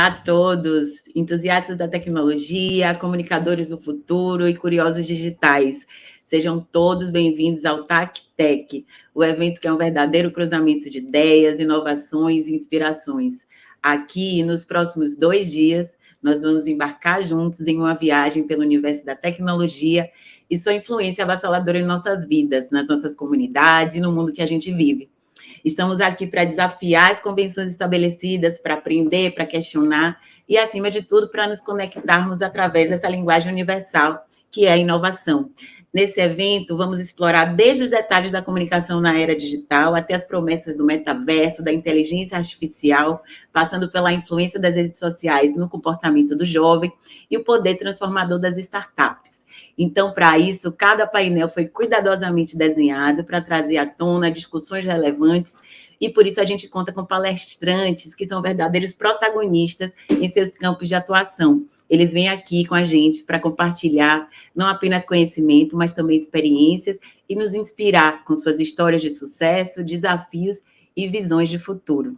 Olá a todos, entusiastas da tecnologia, comunicadores do futuro e curiosos digitais. Sejam todos bem-vindos ao TACTEC, o evento que é um verdadeiro cruzamento de ideias, inovações e inspirações. Aqui, nos próximos 2 dias, nós vamos embarcar juntos em uma viagem pelo universo da tecnologia e sua influência avassaladora em nossas vidas, nas nossas comunidades e no mundo que a gente vive. Estamos aqui para desafiar as convenções estabelecidas, para aprender, para questionar e, acima de tudo, para nos conectarmos através dessa linguagem universal, que é a inovação. Nesse evento, vamos explorar desde os detalhes da comunicação na era digital até as promessas do metaverso, da inteligência artificial, passando pela influência das redes sociais no comportamento do jovem e o poder transformador das startups. Então, para isso, cada painel foi cuidadosamente desenhado para trazer à tona discussões relevantes e, por isso, a gente conta com palestrantes que são verdadeiros protagonistas em seus campos de atuação. Eles vêm aqui com a gente para compartilhar não apenas conhecimento, mas também experiências e nos inspirar com suas histórias de sucesso, desafios e visões de futuro.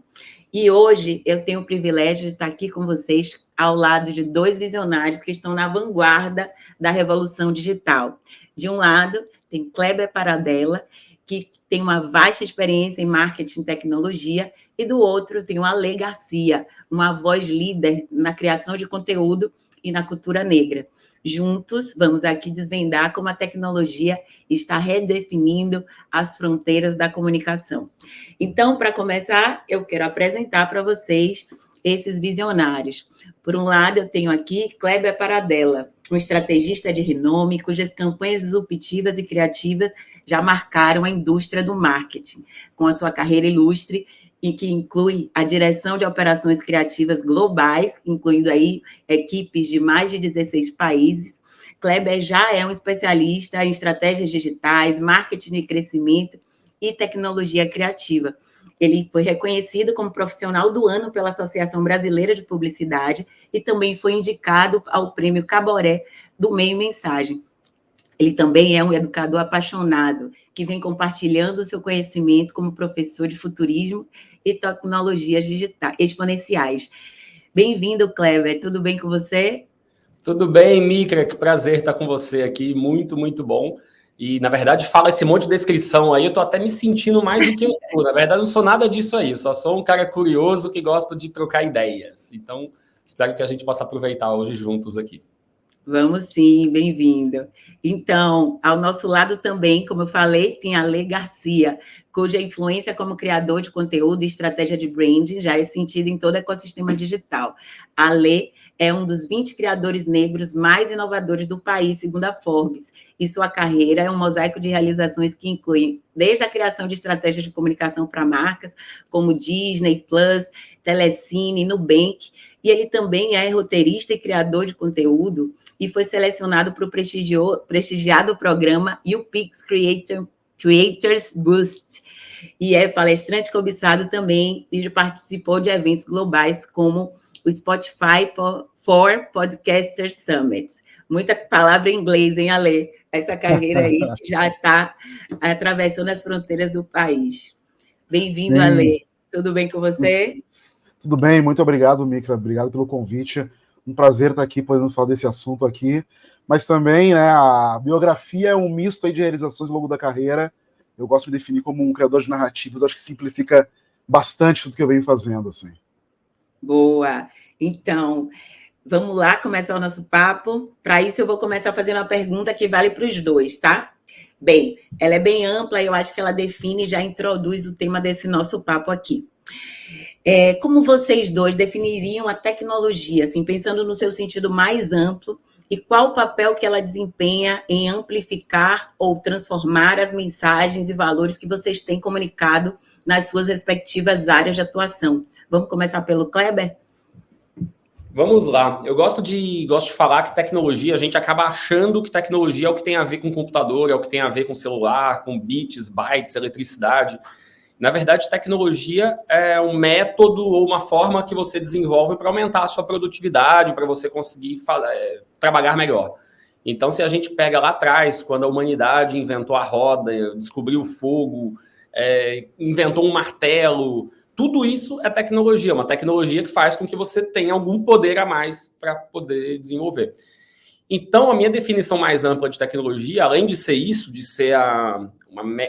E hoje eu tenho o privilégio de estar aqui com vocês ao lado de 2 visionários que estão na vanguarda da revolução digital. De um lado, tem Kleber Paradella, que tem uma vasta experiência em marketing e tecnologia, e do outro tem o Ale Garcia, uma voz líder na criação de conteúdo e na cultura negra. Juntos, vamos aqui desvendar como a tecnologia está redefinindo as fronteiras da comunicação. Então, para começar, eu quero apresentar para vocês esses visionários. Por um lado, eu tenho aqui Kleber Paradella, um estrategista de renome, cujas campanhas disruptivas e criativas já marcaram a indústria do marketing, com a sua carreira ilustre, e que inclui a direção de operações criativas globais, incluindo aí equipes de mais de 16 países. Kleber já é um especialista em estratégias digitais, marketing de crescimento e tecnologia criativa. Ele foi reconhecido como profissional do ano pela Associação Brasileira de Publicidade e também foi indicado ao Prêmio Caboré do Meio Mensagem. Ele também é um educador apaixonado, que vem compartilhando o seu conhecimento como professor de futurismo e tecnologias digitais exponenciais. Bem-vindo, Kleber. Tudo bem com você? Tudo bem, Micra. Que prazer estar com você aqui. Muito, muito bom. E, na verdade, fala esse monte de descrição aí, eu tô até me sentindo mais do que eu sou. Na verdade, eu não sou nada disso aí. Eu só sou um cara curioso que gosta de trocar ideias. Então, espero que a gente possa aproveitar hoje juntos aqui. Vamos sim, bem-vindo. Então, ao nosso lado também, como eu falei, tem a Ale Garcia, cuja influência como criador de conteúdo e estratégia de branding já é sentida em todo o ecossistema digital. A Ale é um dos 20 criadores negros mais inovadores do país, segundo a Forbes, e sua carreira é um mosaico de realizações que incluem desde a criação de estratégias de comunicação para marcas, como Disney+, Telecine, Nubank, e ele também é roteirista e criador de conteúdo, e foi selecionado para o prestigiado programa UPix Creators Boost, e é palestrante cobiçado também, e participou de eventos globais como o Spotify for Podcasters Summit. Muita palavra em inglês, hein, Ale? Essa carreira aí que já está atravessando as fronteiras do país. Bem-vindo, Ale. Tudo bem com você? Tudo bem, muito obrigado, Micra. Obrigado pelo convite. Um prazer estar aqui, podendo falar desse assunto aqui. Mas também, né, a biografia é um misto aí de realizações ao longo da carreira. Eu gosto de me definir como um criador de narrativas. Acho que simplifica bastante tudo que eu venho fazendo, assim. Boa. Então, vamos lá começar o nosso papo. Para isso, eu vou começar fazendo uma pergunta que vale para os dois, tá? Bem, ela é bem ampla e eu acho que ela define e já introduz o tema desse nosso papo aqui. Como vocês dois definiriam a tecnologia, assim, pensando no seu sentido mais amplo, e qual o papel que ela desempenha em amplificar ou transformar as mensagens e valores que vocês têm comunicado nas suas respectivas áreas de atuação? Vamos começar pelo Kleber? Vamos lá. Eu gosto de falar que tecnologia, a gente acaba achando que tecnologia é o que tem a ver com computador, é o que tem a ver com celular, com bits, bytes, eletricidade. Na verdade, tecnologia é um método ou uma forma que você desenvolve para aumentar a sua produtividade, para você conseguir trabalhar melhor. Então, se a gente pega lá atrás, quando a humanidade inventou a roda, descobriu o fogo, inventou um martelo, tudo isso é tecnologia, uma tecnologia que faz com que você tenha algum poder a mais para poder desenvolver. Então, a minha definição mais ampla de tecnologia, além de ser isso, de ser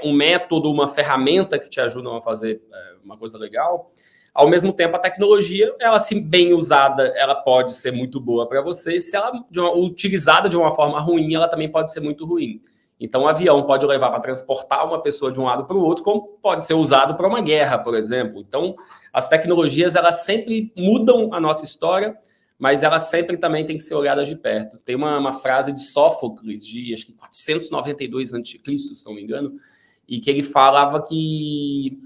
um método, uma ferramenta que te ajuda a fazer uma coisa legal, ao mesmo tempo, a tecnologia, ela, se bem usada, ela pode ser muito boa para você, se ela utilizada de uma forma ruim, ela também pode ser muito ruim. Então, o avião pode levar para transportar uma pessoa de um lado para o outro, como pode ser usado para uma guerra, por exemplo. Então, as tecnologias, elas sempre mudam a nossa história, mas elas sempre também têm que ser olhadas de perto. Tem uma frase de Sófocles, de acho que 492 a.C., se não me engano, e que ele falava que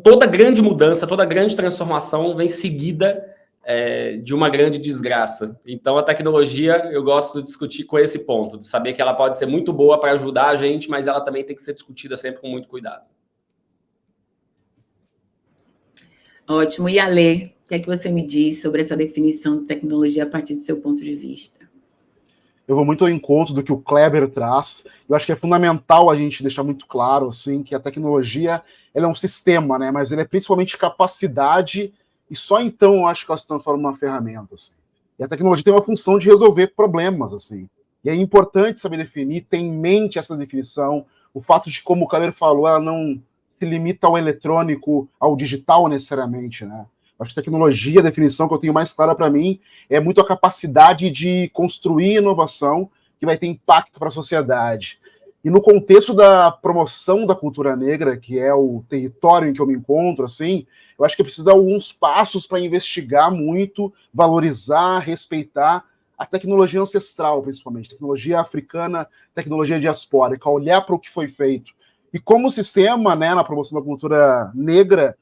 toda grande mudança, toda grande transformação vem seguida de uma grande desgraça. Então, a tecnologia, eu gosto de discutir com esse ponto, de saber que ela pode ser muito boa para ajudar a gente, mas ela também tem que ser discutida sempre com muito cuidado. Ótimo. E Ale, o que é que você me diz sobre essa definição de tecnologia a partir do seu ponto de vista? Eu vou muito ao encontro do que o Kleber traz. Eu acho que é fundamental a gente deixar muito claro assim, que a tecnologia ela é um sistema, né? Mas ele é principalmente capacidade, e só então eu acho que ela se transforma numa ferramenta. Assim. E a tecnologia tem uma função de resolver problemas. Assim. E é importante saber definir, ter em mente essa definição, o fato de, como o Kleber falou, ela não se limita ao eletrônico, ao digital necessariamente, né? Acho que tecnologia, a definição que eu tenho mais clara para mim, é muito a capacidade de construir inovação que vai ter impacto para a sociedade. E no contexto da promoção da cultura negra, que é o território em que eu me encontro, assim, eu acho que eu preciso dar alguns passos para investigar muito, valorizar, respeitar a tecnologia ancestral, principalmente, tecnologia africana, tecnologia diaspórica, olhar para o que foi feito. E como sistema, né, na promoção da cultura negra,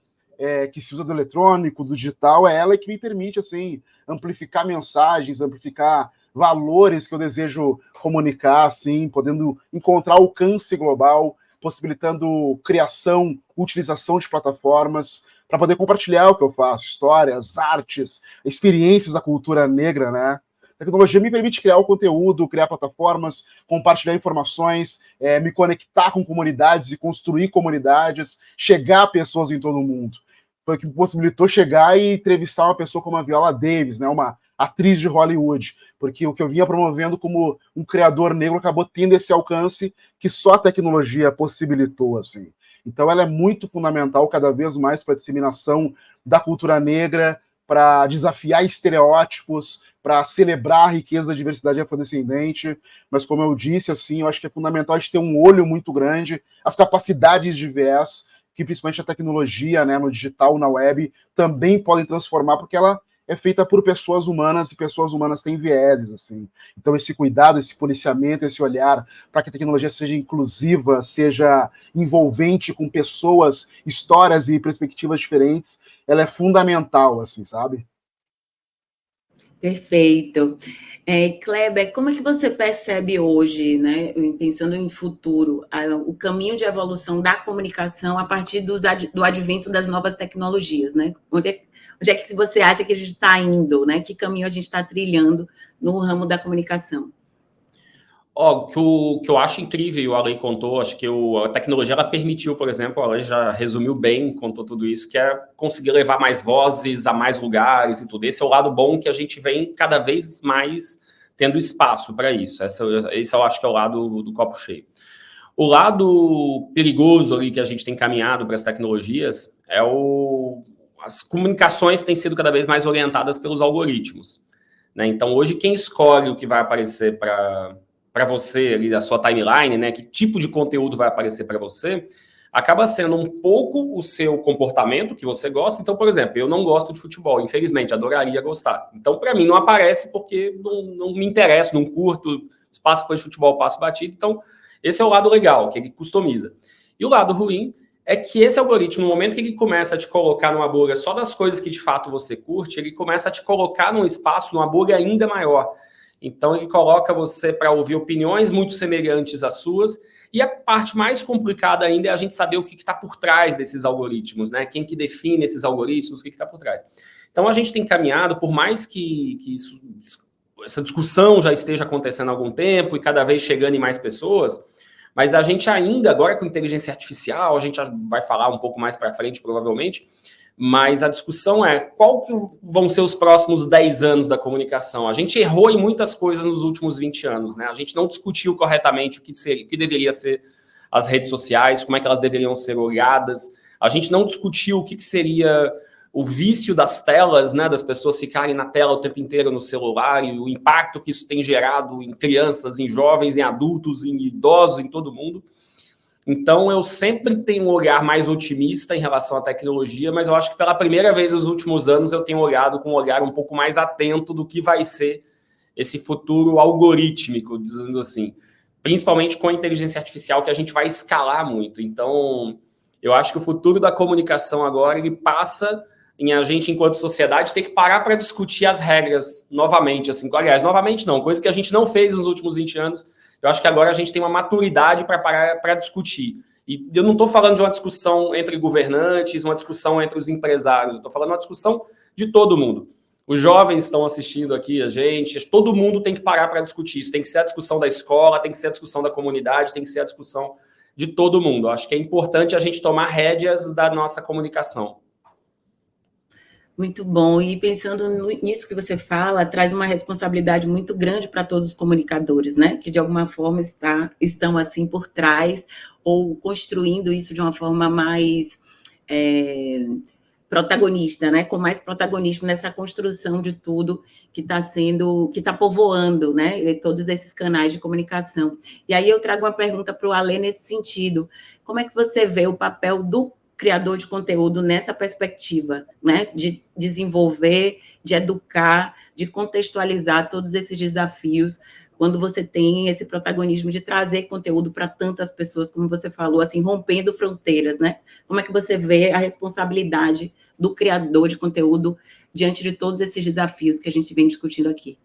que se usa do eletrônico, do digital, é ela que me permite, assim, amplificar mensagens, amplificar valores que eu desejo comunicar, assim, podendo encontrar alcance global, possibilitando criação, utilização de plataformas para poder compartilhar o que eu faço, histórias, artes, experiências da cultura negra, né? A tecnologia me permite criar o conteúdo, criar plataformas, compartilhar informações, me conectar com comunidades e construir comunidades, chegar a pessoas em todo o mundo. Foi o que me possibilitou chegar e entrevistar uma pessoa como a Viola Davis, né, uma atriz de Hollywood, porque o que eu vinha promovendo como um criador negro acabou tendo esse alcance que só a tecnologia possibilitou, assim. Então ela é muito fundamental cada vez mais para a disseminação da cultura negra, para desafiar estereótipos, para celebrar a riqueza da diversidade afrodescendente, mas como eu disse, assim, eu acho que é fundamental a gente ter um olho muito grande, as capacidades de viés, que principalmente a tecnologia, né, no digital, na web, também podem transformar, porque ela é feita por pessoas humanas, e pessoas humanas têm vieses, assim. Então esse cuidado, esse policiamento, esse olhar para que a tecnologia seja inclusiva, seja envolvente com pessoas, histórias e perspectivas diferentes, ela é fundamental, assim, sabe? Perfeito. Kleber, como é que você percebe hoje, né, pensando em futuro, o caminho de evolução da comunicação a partir do advento das novas tecnologias, né? Onde é que você acha que a gente está indo, né? Que caminho a gente está trilhando no ramo da comunicação? O que eu acho incrível, o Ale contou, acho que a tecnologia ela permitiu, por exemplo, o Ale já resumiu bem, contou tudo isso, que é conseguir levar mais vozes a mais lugares e tudo. Esse é o lado bom que a gente vem cada vez mais tendo espaço para isso. Esse eu acho que é o lado do copo cheio. O lado perigoso ali que a gente tem caminhado para as tecnologias as comunicações têm sido cada vez mais orientadas pelos algoritmos, né? Então, hoje, quem escolhe o que vai aparecer para você ali da sua timeline, né? Que tipo de conteúdo vai aparecer para você, acaba sendo um pouco o seu comportamento que você gosta. Então, por exemplo, eu não gosto de futebol, infelizmente, adoraria gostar. Então, para mim, não aparece porque não me interessa, não curto, passa por futebol, passo batido. Então, esse é o lado legal, que ele customiza. E o lado ruim é que esse algoritmo, no momento que ele começa a te colocar numa bolha só das coisas que de fato você curte, ele começa a te colocar num espaço, numa bolha ainda maior. Então, ele coloca você para ouvir opiniões muito semelhantes às suas. E a parte mais complicada ainda é a gente saber o que está por trás desses algoritmos, né? Quem que define esses algoritmos, o que está por trás. Então, a gente tem caminhado, por mais que essa discussão já esteja acontecendo há algum tempo e cada vez chegando em mais pessoas, Mas a gente ainda, agora com inteligência artificial, a gente vai falar um pouco mais para frente, provavelmente, mas a discussão é qual que vão ser os próximos 10 anos da comunicação. A gente errou em muitas coisas nos últimos 20 anos, né? A gente não discutiu corretamente o que deveria ser as redes sociais, como é que elas deveriam ser olhadas. A gente não discutiu o que seria o vício das telas, né? Das pessoas ficarem na tela o tempo inteiro no celular e o impacto que isso tem gerado em crianças, em jovens, em adultos, em idosos, em todo mundo. Então, eu sempre tenho um olhar mais otimista em relação à tecnologia, mas eu acho que pela primeira vez nos últimos anos eu tenho olhado com um olhar um pouco mais atento do que vai ser esse futuro algorítmico, dizendo assim, principalmente com a inteligência artificial, que a gente vai escalar muito. Então, eu acho que o futuro da comunicação agora, ele passa em a gente, enquanto sociedade, ter que parar para discutir as regras novamente. Assim, aliás, novamente não, coisa que a gente não fez nos últimos 20 anos. Eu acho que agora a gente tem uma maturidade para parar para discutir. E eu não estou falando de uma discussão entre governantes, uma discussão entre os empresários. Eu estou falando de uma discussão de todo mundo. Os jovens estão assistindo aqui a gente. Todo mundo tem que parar para discutir. Isso tem que ser a discussão da escola, tem que ser a discussão da comunidade, tem que ser a discussão de todo mundo. Eu acho que é importante a gente tomar rédeas da nossa comunicação. Muito bom. E pensando nisso que você fala, traz uma responsabilidade muito grande para todos os comunicadores, né? Que de alguma forma estão assim por trás ou construindo isso de uma forma mais protagonista, né? Com mais protagonismo nessa construção de tudo que está povoando, né? Todos esses canais de comunicação. E aí eu trago uma pergunta para o Alê nesse sentido. Como é que você vê o papel do criador de conteúdo nessa perspectiva, né? De desenvolver, de educar, de contextualizar todos esses desafios, quando você tem esse protagonismo de trazer conteúdo para tantas pessoas, como você falou, assim, rompendo fronteiras, né? Como é que você vê a responsabilidade do criador de conteúdo diante de todos esses desafios que a gente vem discutindo aqui?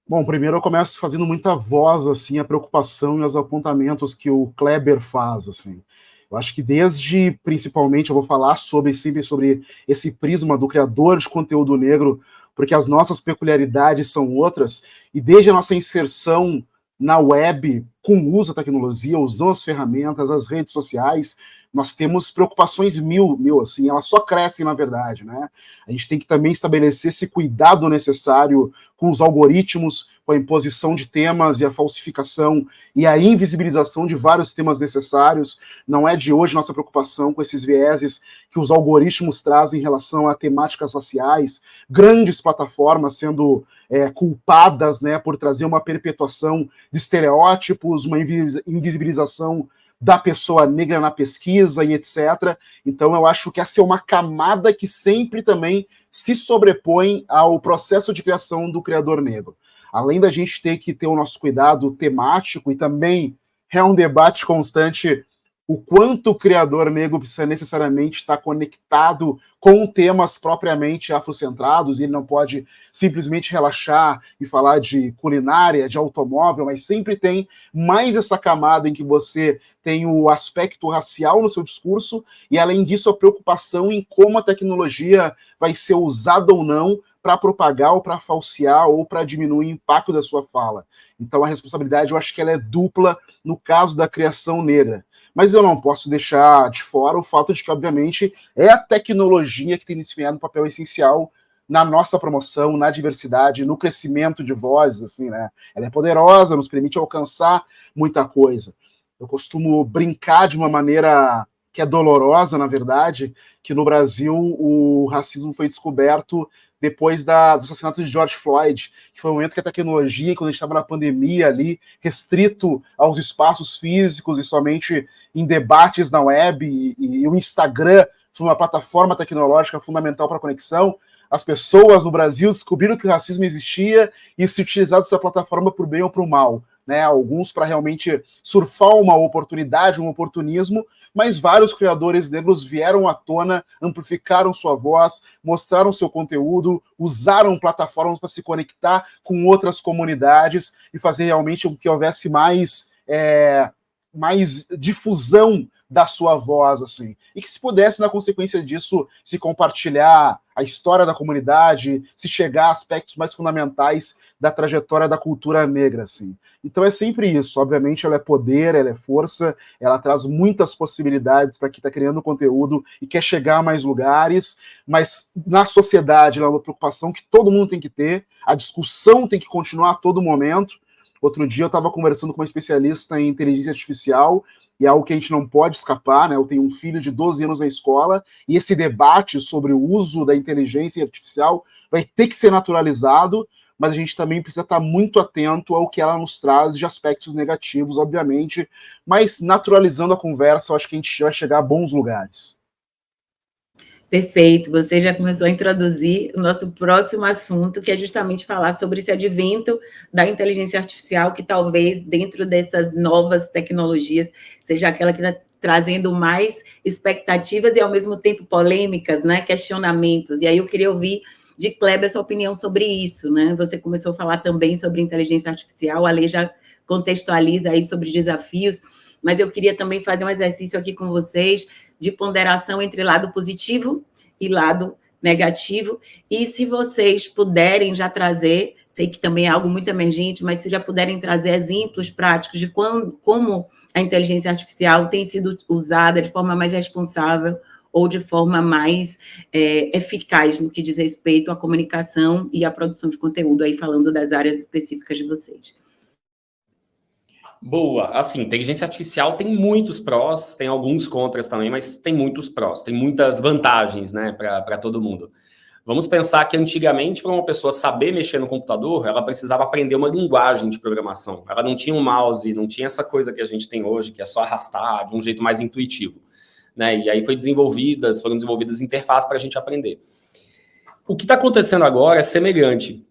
Bom, primeiro eu começo fazendo muita voz, assim, a preocupação e os apontamentos que o Kleber faz, assim. Eu acho que desde, principalmente, eu vou falar sempre sobre esse prisma do criador de conteúdo negro, porque as nossas peculiaridades são outras, e desde a nossa inserção na web, com o uso da tecnologia, usando as ferramentas, as redes sociais, nós temos preocupações mil, assim, elas só crescem, na verdade, né? A gente tem que também estabelecer esse cuidado necessário com os algoritmos, com a imposição de temas e a falsificação e a invisibilização de vários temas necessários. Não é de hoje nossa preocupação com esses vieses que os algoritmos trazem em relação a temáticas raciais, grandes plataformas sendo culpadas, né, por trazer uma perpetuação de estereótipos, uma invisibilização da pessoa negra na pesquisa e etc. Então eu acho que essa é uma camada que sempre também se sobrepõe ao processo de criação do criador negro. Além da gente ter que ter o nosso cuidado temático e também é um debate constante o quanto o criador negro precisa necessariamente estar conectado com temas propriamente afrocentrados, e ele não pode simplesmente relaxar e falar de culinária, de automóvel, mas sempre tem mais essa camada em que você tem o aspecto racial no seu discurso, e além disso a preocupação em como a tecnologia vai ser usada ou não para propagar ou para falsear ou para diminuir o impacto da sua fala. Então a responsabilidade, eu acho que ela é dupla no caso da criação negra. Mas eu não posso deixar de fora o fato de que, obviamente, é a tecnologia que tem desempenhado um papel essencial na nossa promoção, na diversidade, no crescimento de vozes, assim, né? Ela é poderosa, nos permite alcançar muita coisa. Eu costumo brincar de uma maneira que é dolorosa, na verdade, que no Brasil o racismo foi descoberto depois do assassinato de George Floyd, que foi o momento que a tecnologia, quando a gente estava na pandemia ali, restrito aos espaços físicos e somente em debates na web, e o Instagram foi uma plataforma tecnológica fundamental para a conexão, as pessoas no Brasil descobriram que o racismo existia e se utilizaram dessa plataforma para o bem ou para o mal, né? Alguns para realmente surfar uma oportunidade, um oportunismo, mas vários criadores negros vieram à tona, amplificaram sua voz, mostraram seu conteúdo, usaram plataformas para se conectar com outras comunidades e fazer realmente com que houvesse mais difusão da sua voz, assim. E que se pudesse, na consequência disso, se compartilhar a história da comunidade, se chegar a aspectos mais fundamentais da trajetória da cultura negra, assim. Então é sempre isso. Obviamente ela é poder, ela é força, ela traz muitas possibilidades para quem está criando conteúdo e quer chegar a mais lugares, mas na sociedade ela é uma preocupação que todo mundo tem que ter, a discussão tem que continuar a todo momento. Outro dia eu estava conversando com uma especialista em inteligência artificial, e é algo que a gente não pode escapar, né? Eu tenho um filho de 12 anos na escola, e esse debate sobre o uso da inteligência artificial vai ter que ser naturalizado, mas a gente também precisa estar muito atento ao que ela nos traz de aspectos negativos, obviamente, mas naturalizando a conversa, eu acho que a gente vai chegar a bons lugares. Perfeito, você já começou a introduzir o nosso próximo assunto, que é justamente falar sobre esse advento da inteligência artificial, que talvez dentro dessas novas tecnologias seja aquela que está trazendo mais expectativas e ao mesmo tempo polêmicas, né? Questionamentos. E aí eu queria ouvir de Kleber a sua opinião sobre isso, né? Você começou a falar também sobre inteligência artificial, a lei já contextualiza aí sobre desafios, mas eu queria também fazer um exercício aqui com vocês de ponderação entre lado positivo e lado negativo, e se vocês puderem já trazer, sei que também é algo muito emergente, mas se já puderem trazer exemplos práticos de como a inteligência artificial tem sido usada de forma mais responsável ou de forma mais eficaz no que diz respeito à comunicação e à produção de conteúdo, aí falando das áreas específicas de vocês. Boa, assim, inteligência artificial tem muitos prós, tem alguns contras também, mas tem muitos prós, tem muitas vantagens, né, para todo mundo. Vamos pensar que antigamente, para uma pessoa saber mexer no computador, ela precisava aprender uma linguagem de programação. Ela não tinha um mouse, não tinha essa coisa que a gente tem hoje, que é só arrastar de um jeito mais intuitivo, né? E aí foram desenvolvidas interfaces para a gente aprender. O que está acontecendo agora é semelhante.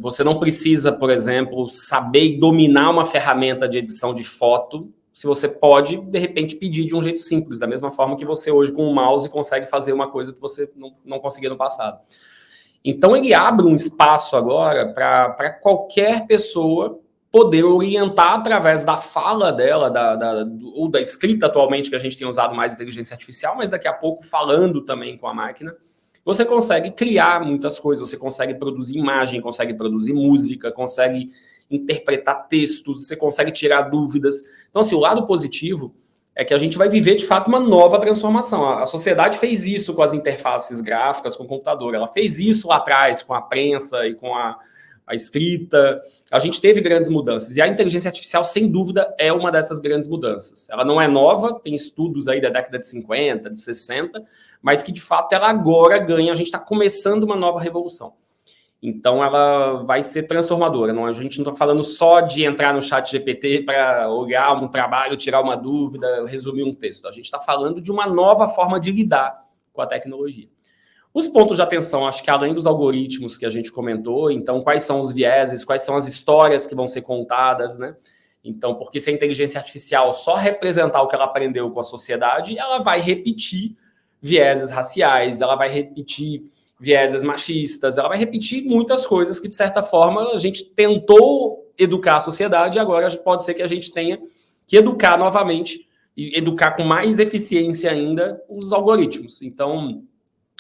Você não precisa, por exemplo, saber e dominar uma ferramenta de edição de foto, se você pode, de repente, pedir de um jeito simples, da mesma forma que você hoje, com o mouse, consegue fazer uma coisa que você não conseguia no passado. Então, ele abre um espaço agora para qualquer pessoa poder orientar através da fala dela, ou da escrita atualmente, que a gente tem usado mais inteligência artificial, mas daqui a pouco falando também com a máquina. Você consegue criar muitas coisas, você consegue produzir imagem, consegue produzir música, consegue interpretar textos, você consegue tirar dúvidas. Então, assim, o lado positivo é que a gente vai viver, de fato, uma nova transformação. A sociedade fez isso com as interfaces gráficas, com o computador. Ela fez isso lá atrás, com a prensa e com a escrita. A gente teve grandes mudanças. E a inteligência artificial, sem dúvida, é uma dessas grandes mudanças. Ela não é nova, tem estudos aí da década de 50, de 60, mas que, de fato, ela agora ganha. A gente está começando uma nova revolução. Então, ela vai ser transformadora. A gente não está falando só de entrar no chat GPT para olhar um trabalho, tirar uma dúvida, resumir um texto. A gente está falando de uma nova forma de lidar com a tecnologia. Os pontos de atenção, acho que além dos algoritmos que a gente comentou, então, quais são os vieses, quais são as histórias que vão ser contadas, né? Então, porque se a inteligência artificial só representar o que ela aprendeu com a sociedade, ela vai repetir vieses raciais, ela vai repetir vieses machistas, ela vai repetir muitas coisas que, de certa forma, a gente tentou educar a sociedade e agora pode ser que a gente tenha que educar novamente e educar com mais eficiência ainda os algoritmos. Então,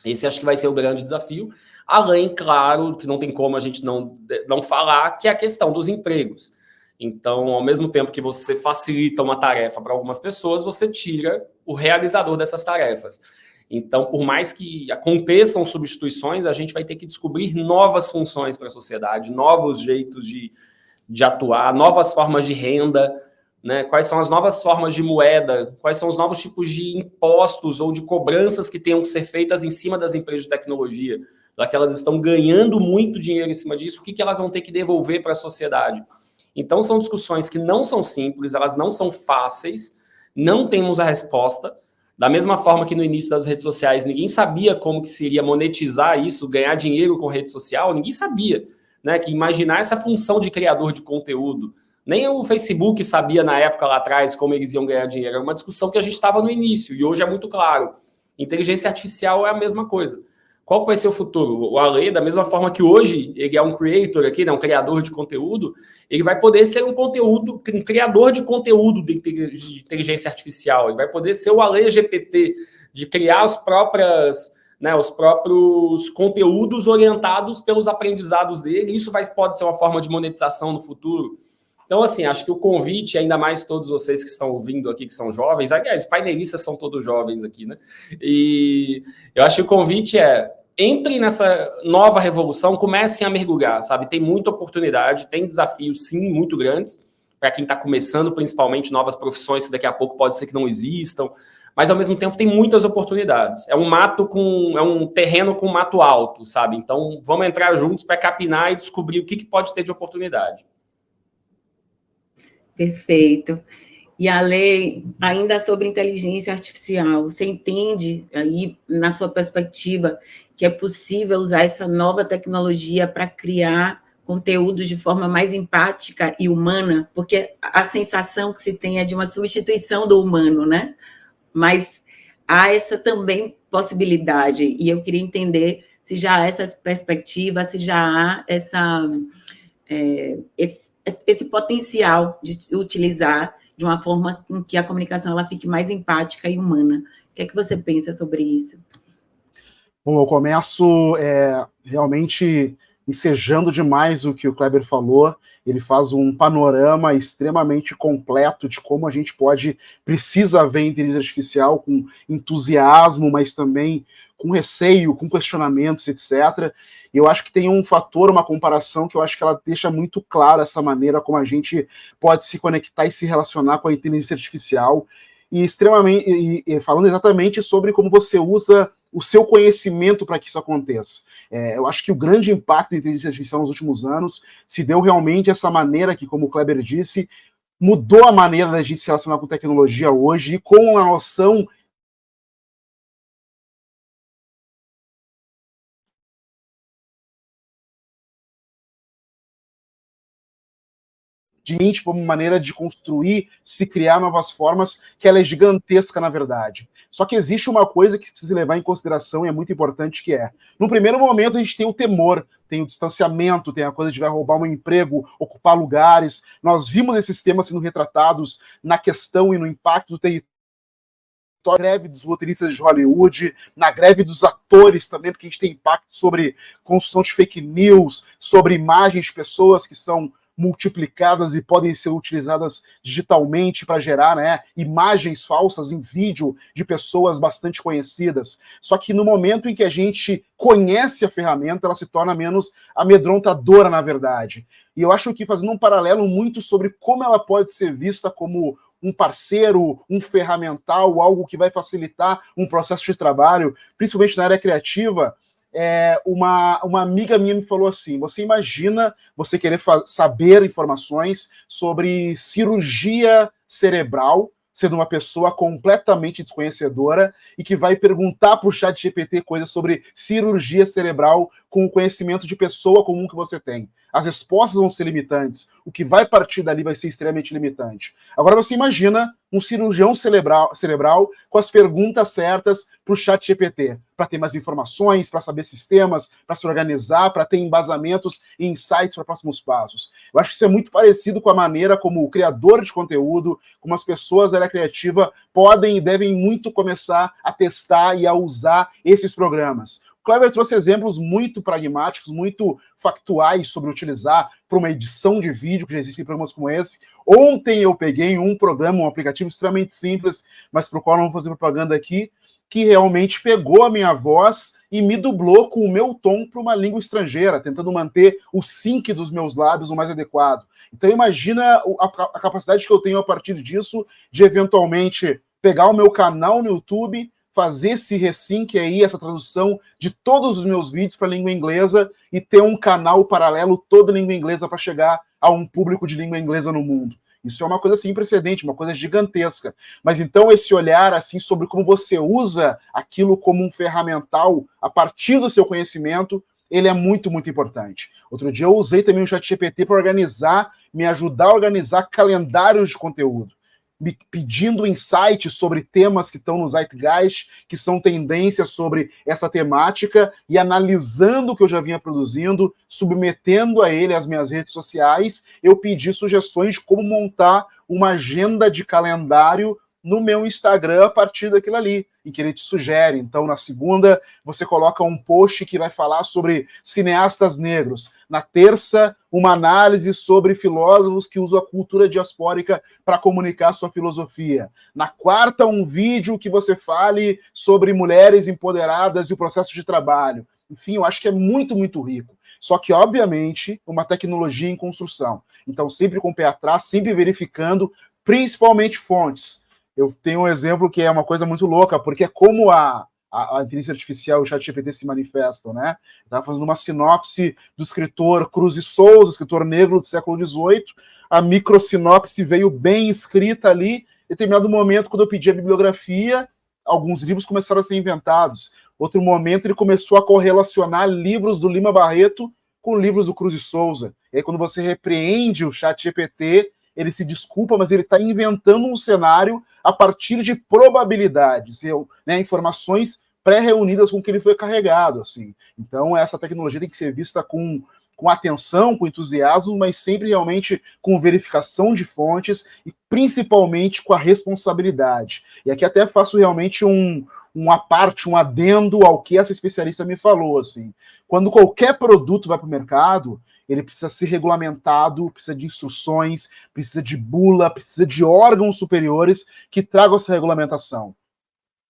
esse acho que vai ser o grande desafio. Além, claro, que não tem como a gente não falar, que é a questão dos empregos. Então, ao mesmo tempo que você facilita uma tarefa para algumas pessoas, você tira o realizador dessas tarefas. Então, por mais que aconteçam substituições, a gente vai ter que descobrir novas funções para a sociedade, novos jeitos de atuar, novas formas de renda, né? Quais são as novas formas de moeda, quais são os novos tipos de impostos ou de cobranças que tenham que ser feitas em cima das empresas de tecnologia, já que elas estão ganhando muito dinheiro em cima disso, o que elas vão ter que devolver para a sociedade? Então, são discussões que não são simples, elas não são fáceis, não temos a resposta. Da mesma forma que no início das redes sociais, ninguém sabia como que se iria monetizar isso, ganhar dinheiro com rede social, ninguém sabia, né? Que imaginar essa função de criador de conteúdo. Nem o Facebook sabia na época lá atrás como eles iam ganhar dinheiro. Era uma discussão que a gente estava no início e hoje é muito claro. Inteligência artificial é a mesma coisa. Qual vai ser o futuro? O Ale, da mesma forma que hoje ele é um creator aqui, né, um criador de conteúdo, ele vai poder ser um criador de conteúdo de inteligência artificial. Ele vai poder ser o Ale GPT, de criar as próprias, né, os próprios conteúdos orientados pelos aprendizados dele. Isso pode ser uma forma de monetização no futuro. Então, assim, acho que o convite, ainda mais todos vocês que estão ouvindo aqui, que são jovens, aliás, painelistas são todos jovens aqui, né? E eu acho que o convite entrem nessa nova revolução, comecem a mergulhar, sabe? Tem muita oportunidade, tem desafios, sim, muito grandes, para quem está começando, principalmente novas profissões que daqui a pouco pode ser que não existam, mas ao mesmo tempo tem muitas oportunidades. É um terreno com mato alto, sabe? Então, vamos entrar juntos para capinar e descobrir o que pode ter de oportunidade. Perfeito. E a lei, ainda sobre inteligência artificial, você entende aí, na sua perspectiva, que é possível usar essa nova tecnologia para criar conteúdos de forma mais empática e humana? Porque a sensação que se tem é de uma substituição do humano, né? Mas há essa também possibilidade, e eu queria entender se já há essa perspectiva, se já há esse potencial de utilizar de uma forma em que a comunicação ela fique mais empática e humana. O que é que você pensa sobre isso? Bom, eu começo realmente ensejando demais o que o Kleber falou. Ele faz um panorama extremamente completo de como a gente precisa ver a inteligência artificial com entusiasmo, mas também com receio, com questionamentos, etc. Eu acho que tem um fator, uma comparação, que eu acho que ela deixa muito clara essa maneira como a gente pode se conectar e se relacionar com a inteligência artificial, e falando exatamente sobre como você usa o seu conhecimento para que isso aconteça. Eu acho que o grande impacto da inteligência artificial nos últimos anos se deu realmente essa maneira que, como o Kleber disse, mudou a maneira da gente se relacionar com tecnologia hoje, e com a noção de como maneira de construir, se criar novas formas, que ela é gigantesca, na verdade. Só que existe uma coisa que se precisa levar em consideração e é muito importante, que no primeiro momento, a gente tem o temor, tem o distanciamento, tem a coisa de vai roubar um emprego, ocupar lugares. Nós vimos esses temas sendo retratados na questão e no impacto do território, na greve dos roteiristas de Hollywood, na greve dos atores também, porque a gente tem impacto sobre construção de fake news, sobre imagens de pessoas que são multiplicadas e podem ser utilizadas digitalmente para gerar imagens falsas em vídeo de pessoas bastante conhecidas. Só que no momento em que a gente conhece a ferramenta, ela se torna menos amedrontadora, na verdade. E eu acho que, fazendo um paralelo muito sobre como ela pode ser vista como um parceiro, um ferramental, algo que vai facilitar um processo de trabalho, principalmente na área criativa, uma amiga minha me falou assim: você imagina você querer saber informações sobre cirurgia cerebral, sendo uma pessoa completamente desconhecedora e que vai perguntar para o ChatGPT coisas sobre cirurgia cerebral com o conhecimento de pessoa comum que você tem. As respostas vão ser limitantes. O que vai partir dali vai ser extremamente limitante. Agora você imagina um cirurgião cerebral com as perguntas certas para o ChatGPT, para ter mais informações, para saber sistemas, para se organizar, para ter embasamentos e insights para próximos passos. Eu acho que isso é muito parecido com a maneira como o criador de conteúdo, como as pessoas da área criativa podem e devem muito começar a testar e a usar esses programas. O Kleber trouxe exemplos muito pragmáticos, muito factuais sobre utilizar para uma edição de vídeo, que já existem programas como esse. Ontem eu peguei um programa, um aplicativo extremamente simples, mas para o qual não vou fazer propaganda aqui, que realmente pegou a minha voz e me dublou com o meu tom para uma língua estrangeira, tentando manter o sync dos meus lábios o mais adequado. Então imagina a capacidade que eu tenho a partir disso de eventualmente pegar o meu canal no YouTube, fazer esse resync aí, essa tradução de todos os meus vídeos para a língua inglesa e ter um canal paralelo todo em língua inglesa para chegar a um público de língua inglesa no mundo. Isso é uma coisa sem precedente, uma coisa gigantesca. Mas então esse olhar assim sobre como você usa aquilo como um ferramental a partir do seu conhecimento, ele é muito, muito importante. Outro dia eu usei também o ChatGPT para me ajudar a organizar calendários de conteúdo, me pedindo insights sobre temas que estão no Zeitgeist, que são tendências sobre essa temática, e analisando o que eu já vinha produzindo, submetendo a ele as minhas redes sociais, eu pedi sugestões de como montar uma agenda de calendário no meu Instagram a partir daquilo ali, em que ele te sugere. Então, na segunda, você coloca um post que vai falar sobre cineastas negros. Na terça, uma análise sobre filósofos que usam a cultura diaspórica para comunicar sua filosofia. Na quarta, um vídeo que você fale sobre mulheres empoderadas e o processo de trabalho. Enfim, eu acho que é muito, muito rico. Só que, obviamente, uma tecnologia em construção. Então, sempre com o pé atrás, sempre verificando, principalmente fontes. Eu tenho um exemplo que é uma coisa muito louca, porque é como a inteligência artificial e o ChatGPT se manifestam, né? Estava fazendo uma sinopse do escritor Cruz e Souza, escritor negro do século XVIII. A microsinopse veio bem escrita ali. Em determinado momento, quando eu pedi a bibliografia, alguns livros começaram a ser inventados. Outro momento, ele começou a correlacionar livros do Lima Barreto com livros do Cruz e Souza. E aí, quando você repreende o ChatGPT, ele se desculpa, mas ele está inventando um cenário a partir de probabilidades, né, informações pré-reunidas com que ele foi carregado. Assim. Então, essa tecnologia tem que ser vista com atenção, com entusiasmo, mas sempre realmente com verificação de fontes e principalmente com a responsabilidade. E aqui até faço realmente uma parte, um adendo ao que essa especialista me falou. Assim. Quando qualquer produto vai para o mercado, ele precisa ser regulamentado, precisa de instruções, precisa de bula, precisa de órgãos superiores que tragam essa regulamentação.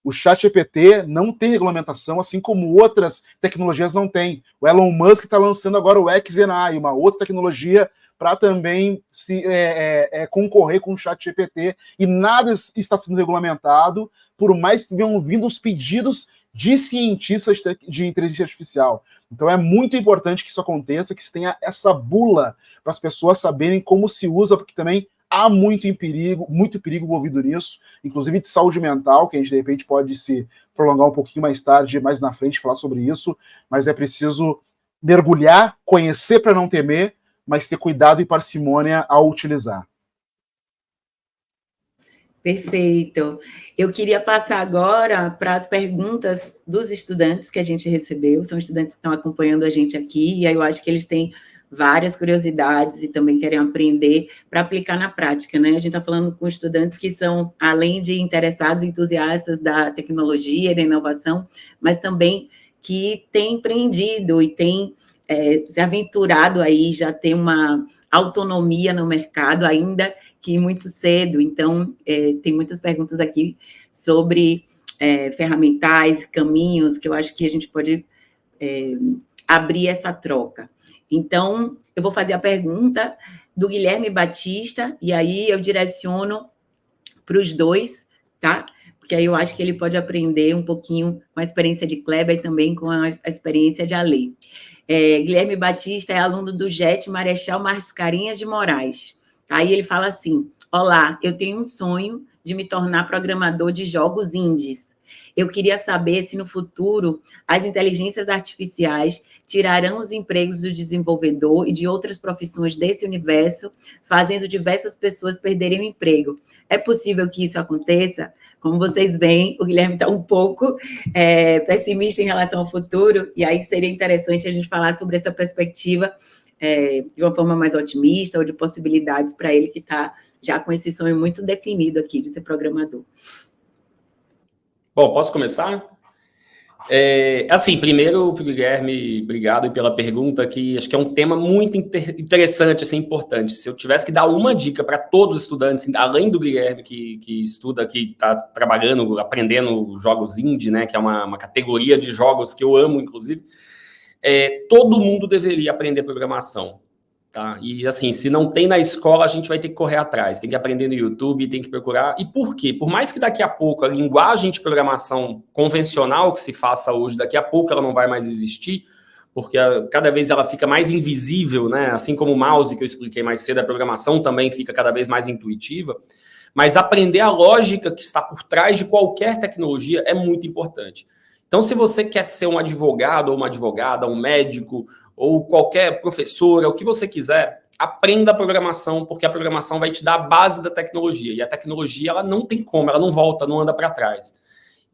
O ChatGPT não tem regulamentação, assim como outras tecnologias não têm. O Elon Musk está lançando agora o XNI, uma outra tecnologia para também concorrer com o ChatGPT, e nada está sendo regulamentado, por mais que venham vindo os pedidos de cientistas de inteligência artificial. Então é muito importante que isso aconteça, que se tenha essa bula para as pessoas saberem como se usa, porque também há muito perigo envolvido nisso, inclusive de saúde mental, que a gente de repente pode se prolongar um pouquinho mais tarde, mais na frente, falar sobre isso, mas é preciso mergulhar, conhecer para não temer, mas ter cuidado e parcimônia ao utilizar. Perfeito. Eu queria passar agora para as perguntas dos estudantes que a gente recebeu. São estudantes que estão acompanhando a gente aqui, e aí eu acho que eles têm várias curiosidades e também querem aprender para aplicar na prática, né? A gente está falando com estudantes que são, além de interessados, entusiastas da tecnologia e da inovação, mas também que têm empreendido e têm se aventurado aí, já tem uma autonomia no mercado, ainda que muito cedo. Então, tem muitas perguntas aqui sobre ferramentais, caminhos, que eu acho que a gente pode abrir essa troca. Então, eu vou fazer a pergunta do Guilherme Batista, e aí eu direciono para os dois, tá? Porque aí eu acho que ele pode aprender um pouquinho com a experiência de Kleber e também com a experiência de Ale. Guilherme Batista é aluno do JET Marechal Mascarenhas de Moraes. Aí ele fala assim: olá, eu tenho um sonho de me tornar programador de jogos indies. Eu queria saber se no futuro as inteligências artificiais tirarão os empregos do desenvolvedor e de outras profissões desse universo, fazendo diversas pessoas perderem o emprego. É possível que isso aconteça? Como vocês veem, o Guilherme está um pouco pessimista em relação ao futuro, e aí seria interessante a gente falar sobre essa perspectiva de uma forma mais otimista, ou de possibilidades para ele que está já com esse sonho muito definido aqui de ser programador. Bom, posso começar? Assim, primeiro, Guilherme, obrigado pela pergunta, que acho que é um tema muito interessante, assim, importante. Se eu tivesse que dar uma dica para todos os estudantes, além do Guilherme, que estuda, que está trabalhando, aprendendo jogos indie, né, que é uma categoria de jogos que eu amo, inclusive, todo mundo deveria aprender programação. Tá? E assim, se não tem na escola, a gente vai ter que correr atrás, tem que aprender no YouTube, tem que procurar. E por quê? Por mais que daqui a pouco a linguagem de programação convencional que se faça hoje, daqui a pouco ela não vai mais existir, porque cada vez ela fica mais invisível, né? Assim como o mouse que eu expliquei mais cedo, a programação também fica cada vez mais intuitiva. Mas aprender a lógica que está por trás de qualquer tecnologia é muito importante. Então, se você quer ser um advogado ou uma advogada, um médico, ou qualquer professora, o que você quiser, aprenda a programação, porque a programação vai te dar a base da tecnologia. E a tecnologia, ela não tem como, ela não volta, não anda para trás.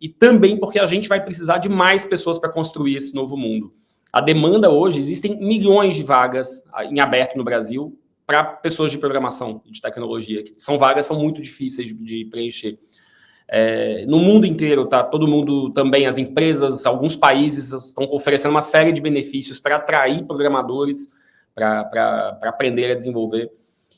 E também porque a gente vai precisar de mais pessoas para construir esse novo mundo. A demanda hoje, existem milhões de vagas em aberto no Brasil para pessoas de programação e de tecnologia, que são vagas, são muito difíceis de preencher. No mundo inteiro, tá? Todo mundo também, as empresas, alguns países estão oferecendo uma série de benefícios para atrair programadores para aprender a desenvolver.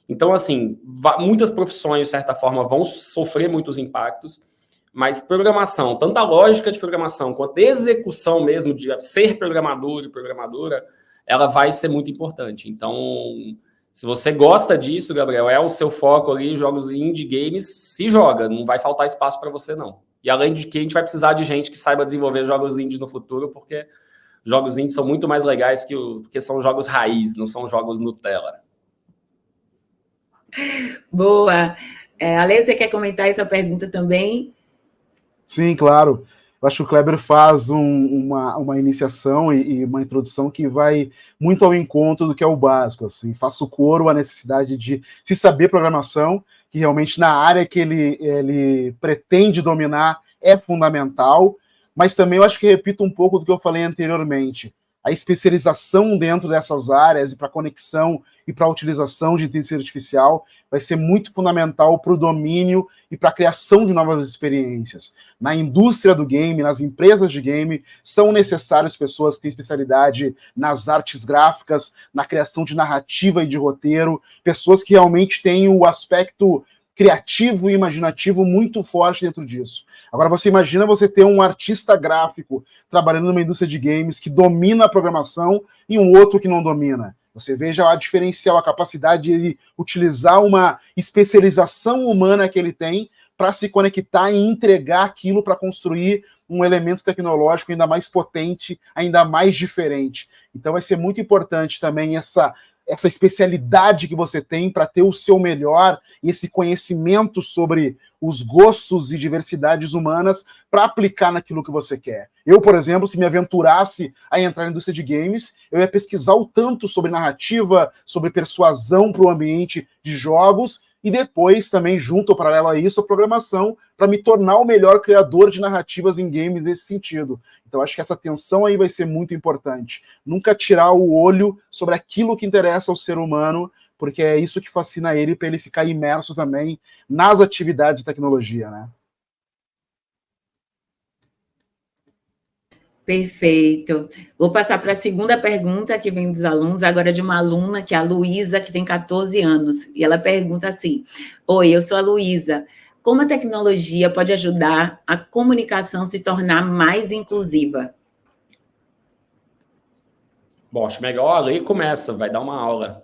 Então, assim, muitas profissões, de certa forma, vão sofrer muitos impactos, mas programação, tanto a lógica de programação quanto a execução mesmo de ser programador e programadora, ela vai ser muito importante. Então, se você gosta disso, Gabriel, é o seu foco ali, jogos indie games, se joga, não vai faltar espaço para você, não. E além de que a gente vai precisar de gente que saiba desenvolver jogos indies no futuro, porque jogos indies são muito mais legais porque são jogos raiz, não são jogos Nutella. Boa. Ale, você quer comentar essa pergunta também? Sim, claro. Eu acho que o Kleber faz uma iniciação e uma introdução que vai muito ao encontro do que é o básico. Assim. Faço coro à necessidade de se saber programação, que realmente na área que ele pretende dominar é fundamental, mas também eu acho que repito um pouco do que eu falei anteriormente. A especialização dentro dessas áreas e para conexão e para a utilização de inteligência artificial vai ser muito fundamental para o domínio e para a criação de novas experiências. Na indústria do game, nas empresas de game, são necessárias pessoas que têm especialidade nas artes gráficas, na criação de narrativa e de roteiro, pessoas que realmente têm o aspecto criativo e imaginativo muito forte dentro disso. Agora, você imagina você ter um artista gráfico trabalhando numa indústria de games que domina a programação e um outro que não domina. Você veja a diferencial, a capacidade de ele utilizar uma especialização humana que ele tem para se conectar e entregar aquilo para construir um elemento tecnológico ainda mais potente, ainda mais diferente. Então vai ser muito importante também essa especialidade que você tem para ter o seu melhor e esse conhecimento sobre os gostos e diversidades humanas para aplicar naquilo que você quer. Eu, por exemplo, se me aventurasse a entrar na indústria de games, eu ia pesquisar o tanto sobre narrativa, sobre persuasão para o ambiente de jogos e depois também, junto ou paralelo a isso, a programação para me tornar o melhor criador de narrativas em games nesse sentido. Então, acho que essa atenção aí vai ser muito importante. Nunca tirar o olho sobre aquilo que interessa ao ser humano, porque é isso que fascina ele, para ele ficar imerso também nas atividades de tecnologia, né? Perfeito. Vou passar para a segunda pergunta que vem dos alunos, agora de uma aluna, que é a Luísa, que tem 14 anos. E ela pergunta assim: Oi, eu sou a Luísa. Como a tecnologia pode ajudar a comunicação se tornar mais inclusiva? Bom, acho melhor a lei começa, vai dar uma aula.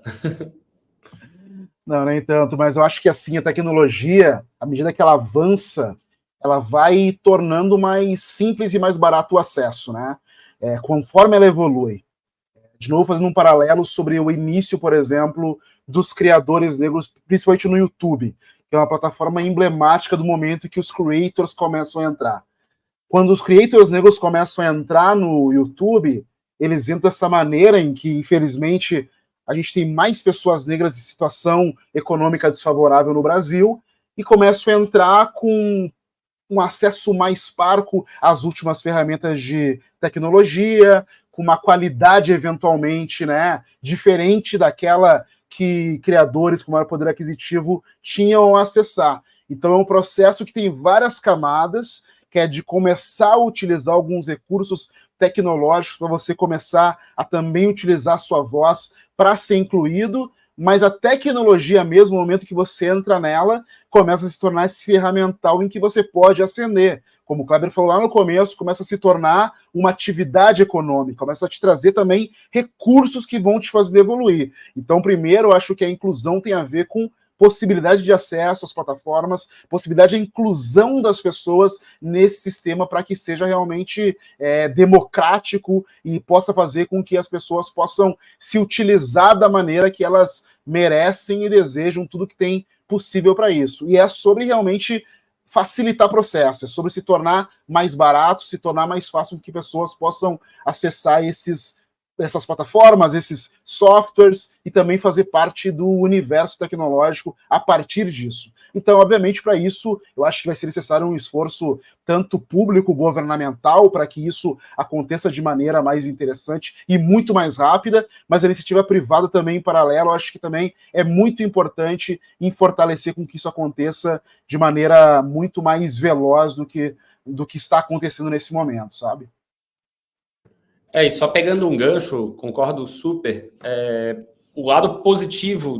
Não, nem tanto, mas eu acho que assim, a tecnologia, à medida que ela avança, ela vai tornando mais simples e mais barato o acesso, né? Conforme ela evolui. De novo, fazendo um paralelo sobre o início, por exemplo, dos criadores negros, principalmente no YouTube, que é uma plataforma emblemática do momento em que os creators começam a entrar. Quando os creators negros começam a entrar no YouTube, eles entram dessa maneira em que, infelizmente, a gente tem mais pessoas negras em situação econômica desfavorável no Brasil e começam a entrar com um acesso mais parco às últimas ferramentas de tecnologia, com uma qualidade, eventualmente, né, diferente daquela que criadores com maior poder aquisitivo tinham a acessar. Então é um processo que tem várias camadas, que é de começar a utilizar alguns recursos tecnológicos para você começar a também utilizar a sua voz para ser incluído, mas a tecnologia mesmo, no momento que você entra nela, começa a se tornar esse ferramental em que você pode ascender. Como o Kleber falou lá no começo, começa a se tornar uma atividade econômica, começa a te trazer também recursos que vão te fazer evoluir. Então, primeiro, eu acho que a inclusão tem a ver com possibilidade de acesso às plataformas, possibilidade de inclusão das pessoas nesse sistema para que seja realmente democrático e possa fazer com que as pessoas possam se utilizar da maneira que elas merecem e desejam, tudo que tem possível para isso. E é sobre realmente facilitar o processo, é sobre se tornar mais barato, se tornar mais fácil que pessoas possam acessar essas plataformas, esses softwares e também fazer parte do universo tecnológico a partir disso. Então, obviamente, para isso, eu acho que vai ser necessário um esforço tanto público, governamental, para que isso aconteça de maneira mais interessante e muito mais rápida, mas a iniciativa privada também, em paralelo, eu acho que também é muito importante em fortalecer com que isso aconteça de maneira muito mais veloz do que está acontecendo nesse momento, sabe? E só pegando um gancho, concordo super. O lado positivo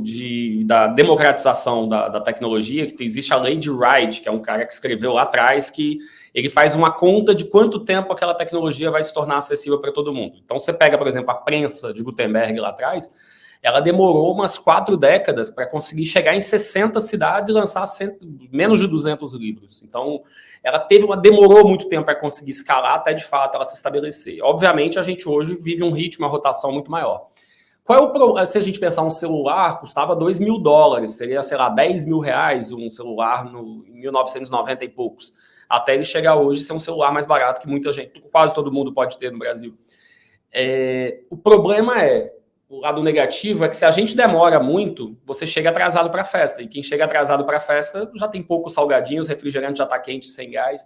da democratização da tecnologia, que existe a lei de Wright, que é um cara que escreveu lá atrás, que ele faz uma conta de quanto tempo aquela tecnologia vai se tornar acessível para todo mundo. Então, você pega, por exemplo, a prensa de Gutenberg lá atrás, ela demorou umas 4 décadas para conseguir chegar em 60 cidades e lançar menos de 200 livros. Então, ela demorou muito tempo para conseguir escalar até, de fato, ela se estabelecer. Obviamente, a gente hoje vive um ritmo, uma rotação muito maior. Qual é o problema? Se a gente pensar um celular, custava $2.000, seria, sei lá, R$10.000 um celular em 1990 e poucos, até ele chegar hoje ser um celular mais barato que muita gente, quase todo mundo pode ter no Brasil. O problema o lado negativo é que se a gente demora muito, você chega atrasado para a festa. E quem chega atrasado para a festa já tem poucos salgadinhos, o refrigerante já está quente, sem gás.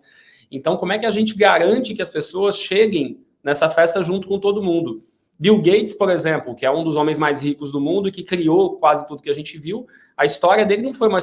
Então, como é que a gente garante que as pessoas cheguem nessa festa junto com todo mundo? Bill Gates, por exemplo, que é um dos homens mais ricos do mundo e que criou quase tudo que a gente viu, a história dele não foi uma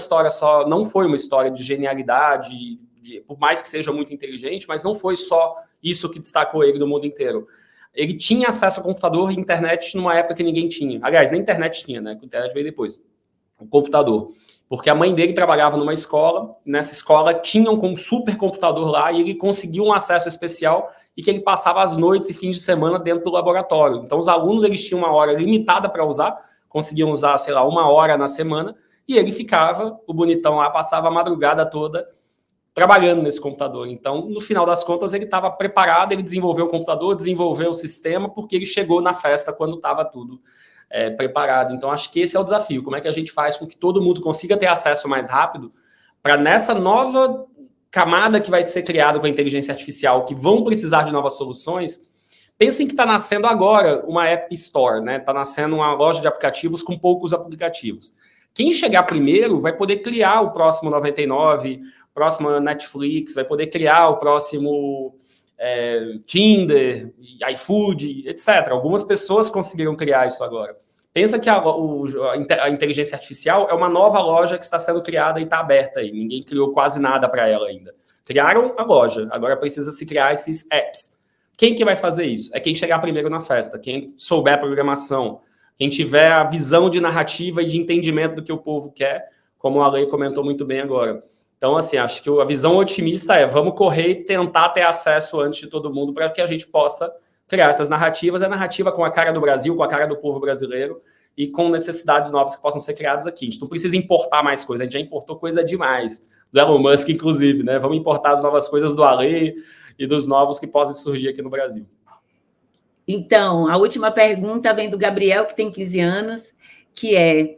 história de genialidade, por mais que seja muito inteligente, mas não foi só isso que destacou ele do mundo inteiro. Ele tinha acesso a computador e internet numa época que ninguém tinha. Aliás, nem internet tinha, né? A internet veio depois. O computador. Porque a mãe dele trabalhava numa escola, nessa escola tinha um supercomputador lá e ele conseguiu um acesso especial e que ele passava as noites e fins de semana dentro do laboratório. Então, os alunos, eles tinham uma hora limitada para usar, conseguiam usar, sei lá, 1 hora na semana, e ele ficava, o bonitão lá, passava a madrugada toda trabalhando nesse computador. Então, no final das contas, ele estava preparado, ele desenvolveu o computador, desenvolveu o sistema, porque ele chegou na festa quando estava tudo preparado. Então, acho que esse é o desafio. Como é que a gente faz com que todo mundo consiga ter acesso mais rápido para nessa nova camada que vai ser criada com a inteligência artificial, que vão precisar de novas soluções. Pensem que está nascendo agora uma App Store, né? Está nascendo uma loja de aplicativos com poucos aplicativos. Quem chegar primeiro vai poder criar o próximo 99, próximo Netflix, vai poder criar o próximo Tinder, iFood, etc. Algumas pessoas conseguiram criar isso agora. Pensa que a inteligência artificial é uma nova loja que está sendo criada e está aberta aí. Ninguém criou quase nada para ela ainda. Criaram a loja, agora precisa se criar esses apps. Quem que vai fazer isso? É quem chegar primeiro na festa, quem souber a programação, quem tiver a visão de narrativa e de entendimento do que o povo quer, como a Lei comentou muito bem agora. Então, assim, acho que a visão otimista vamos correr e tentar ter acesso antes de todo mundo para que a gente possa criar essas narrativas, a narrativa com a cara do Brasil, com a cara do povo brasileiro e com necessidades novas que possam ser criadas aqui. A gente não precisa importar mais coisa, a gente já importou coisa demais, do Elon Musk, inclusive, né? Vamos importar as novas coisas do Ale e dos novos que possam surgir aqui no Brasil. Então, a última pergunta vem do Gabriel, que tem 15 anos, que é: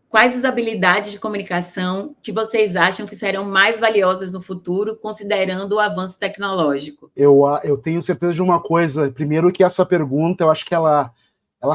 quais as habilidades de comunicação que vocês acham que serão mais valiosas no futuro, considerando o avanço tecnológico? Eu tenho certeza de uma coisa. Primeiro que essa pergunta, eu acho que ela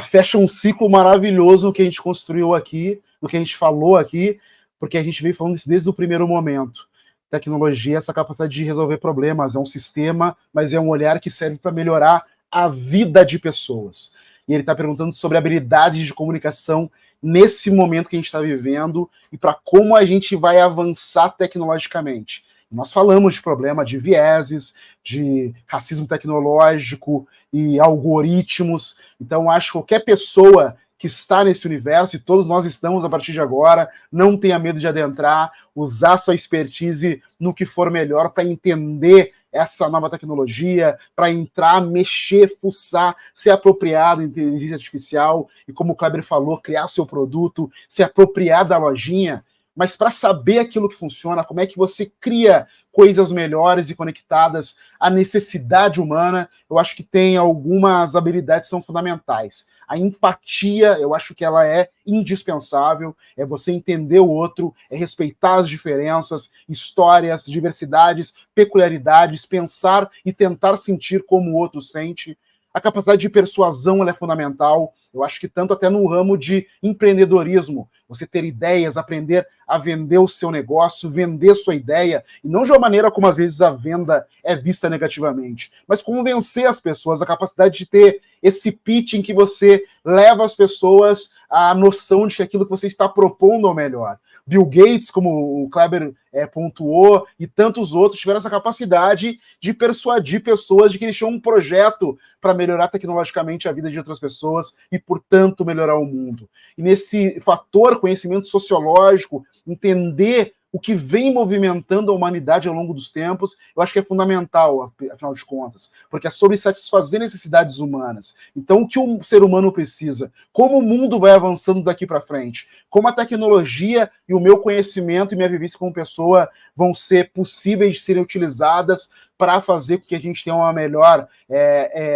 fecha um ciclo maravilhoso que a gente construiu aqui, do que a gente falou aqui, porque a gente veio falando isso desde o primeiro momento. Tecnologia, essa capacidade de resolver problemas, é um sistema, mas é um olhar que serve para melhorar a vida de pessoas. E ele está perguntando sobre habilidades de comunicação nesse momento que a gente está vivendo e para como a gente vai avançar tecnologicamente. Nós falamos de problema de vieses, de racismo tecnológico e algoritmos. Então, acho que qualquer pessoa que está nesse universo, e todos nós estamos a partir de agora, não tenha medo de adentrar, usar sua expertise no que for melhor para entender essa nova tecnologia, para entrar, mexer, fuçar, se apropriar da inteligência artificial e, como o Kleber falou, criar seu produto, se apropriar da lojinha, mas para saber aquilo que funciona, como é que você cria coisas melhores e conectadas à necessidade humana, eu acho que tem algumas habilidades que são fundamentais. A empatia, eu acho que ela é indispensável, é você entender o outro, é respeitar as diferenças, histórias, diversidades, peculiaridades, pensar e tentar sentir como o outro sente. A capacidade de persuasão ela é fundamental. Eu acho que tanto até no ramo de empreendedorismo, você ter ideias, aprender a vender o seu negócio, vender sua ideia, e não de uma maneira como às vezes a venda é vista negativamente, mas convencer as pessoas, a capacidade de ter esse pitch em que você leva as pessoas à noção de que aquilo que você está propondo é o melhor. Bill Gates, como o Kleber pontuou, e tantos outros tiveram essa capacidade de persuadir pessoas de que eles tinham um projeto para melhorar tecnologicamente a vida de outras pessoas e, portanto, melhorar o mundo. E nesse fator conhecimento sociológico, entender o que vem movimentando a humanidade ao longo dos tempos, eu acho que é fundamental, afinal de contas, porque é sobre satisfazer necessidades humanas. Então, o que o ser humano precisa? Como o mundo vai avançando daqui para frente? Como a tecnologia e o meu conhecimento e minha vivência como pessoa vão ser possíveis de serem utilizadas para fazer com que a gente tenha um melhor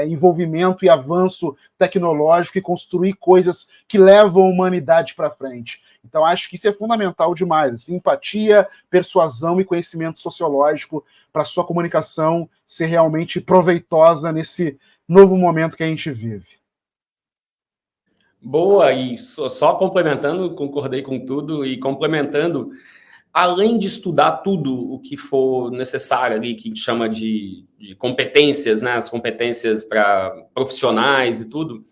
envolvimento e avanço tecnológico e construir coisas que levam a humanidade para frente. Então, acho que isso é fundamental demais. Assim, empatia, persuasão e conhecimento sociológico para a sua comunicação ser realmente proveitosa nesse novo momento que a gente vive. Boa, e só complementando, concordei com tudo, e complementando, além de estudar tudo o que for necessário ali, que a gente chama de competências, né, as competências para profissionais e tudo,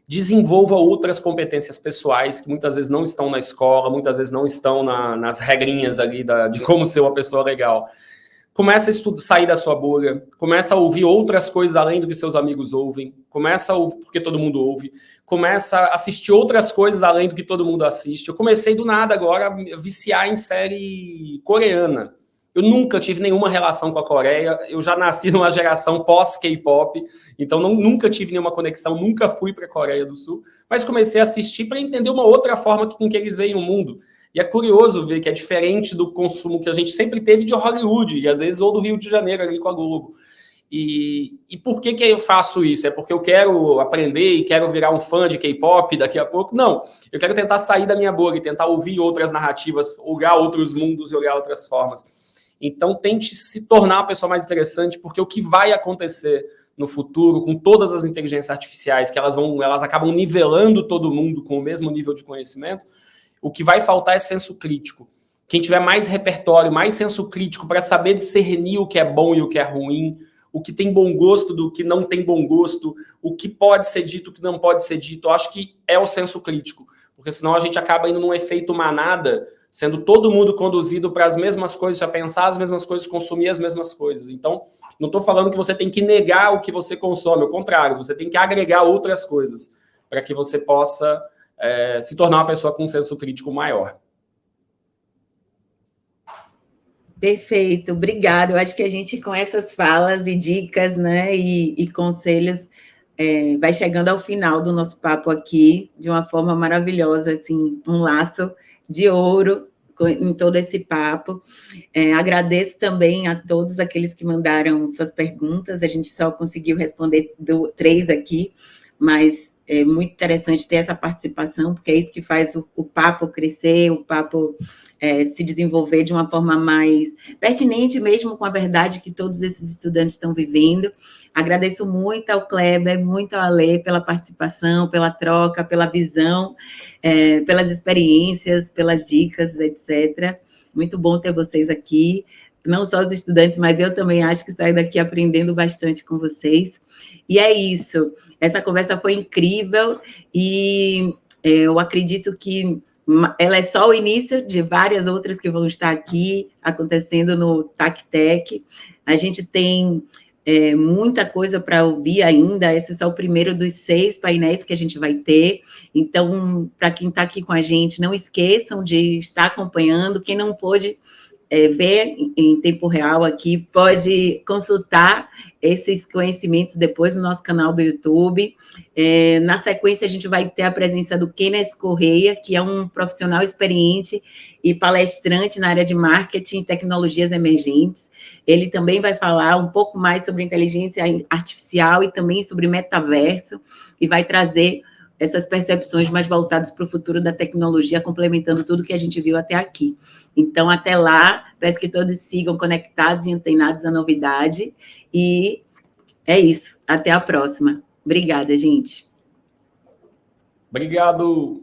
desenvolva outras competências pessoais que muitas vezes não estão na escola, muitas vezes não estão nas regrinhas ali de como ser uma pessoa legal. Começa a sair da sua bolha, começa a ouvir outras coisas além do que seus amigos ouvem, começa a ouvir porque todo mundo ouve, começa a assistir outras coisas além do que todo mundo assiste. Eu comecei do nada agora a viciar em série coreana. Eu nunca tive nenhuma relação com a Coreia, eu já nasci numa geração pós-K-pop, então nunca tive nenhuma conexão, nunca fui para a Coreia do Sul, mas comecei a assistir para entender uma outra forma com que eles veem o mundo. E é curioso ver que é diferente do consumo que a gente sempre teve de Hollywood, e às vezes ou do Rio de Janeiro ali com a Globo. E por que eu faço isso? É porque eu quero aprender e quero virar um fã de K-pop daqui a pouco? Não, eu quero tentar sair da minha bolha e tentar ouvir outras narrativas, olhar outros mundos e olhar outras formas. Então, tente se tornar uma pessoa mais interessante, porque o que vai acontecer no futuro, com todas as inteligências artificiais, que elas acabam nivelando todo mundo com o mesmo nível de conhecimento, o que vai faltar é senso crítico. Quem tiver mais repertório, mais senso crítico para saber discernir o que é bom e o que é ruim, o que tem bom gosto do que não tem bom gosto, o que pode ser dito, o que não pode ser dito, eu acho que é o senso crítico, porque senão a gente acaba indo num efeito manada, sendo todo mundo conduzido para as mesmas coisas, para pensar as mesmas coisas, consumir as mesmas coisas. Então, não estou falando que você tem que negar o que você consome, ao contrário, você tem que agregar outras coisas para que você possa se tornar uma pessoa com um senso crítico maior. Perfeito, obrigado. Eu acho que a gente, com essas falas e dicas, né, e conselhos, vai chegando ao final do nosso papo aqui, de uma forma maravilhosa, assim, um laço de ouro em todo esse papo. Agradeço também a todos aqueles que mandaram suas perguntas, a gente só conseguiu responder 3 aqui, mas é muito interessante ter essa participação, porque é isso que faz o papo crescer, o papo se desenvolver de uma forma mais pertinente mesmo com a verdade que todos esses estudantes estão vivendo. Agradeço muito ao Kleber, muito ao Ale pela participação, pela troca, pela visão, pelas experiências, pelas dicas, etc. Muito bom ter vocês aqui. Não só os estudantes, mas eu também acho que saio daqui aprendendo bastante com vocês. E é isso. Essa conversa foi incrível e eu acredito que ela é só o início de várias outras que vão estar aqui acontecendo no TACTEC. A gente tem muita coisa para ouvir ainda. Esse é só o primeiro dos 6 painéis que a gente vai ter. Então, para quem está aqui com a gente, não esqueçam de estar acompanhando. Quem não pôde ver em tempo real aqui, pode consultar esses conhecimentos depois no nosso canal do YouTube. Na sequência, a gente vai ter a presença do Kenneth Correia, que é um profissional experiente e palestrante na área de marketing e tecnologias emergentes. Ele também vai falar um pouco mais sobre inteligência artificial e também sobre metaverso, e vai trazer essas percepções mais voltadas para o futuro da tecnologia, complementando tudo que a gente viu até aqui. Então, até lá, peço que todos sigam conectados e antenados à novidade, e é isso. Até a próxima. Obrigada, gente. Obrigado.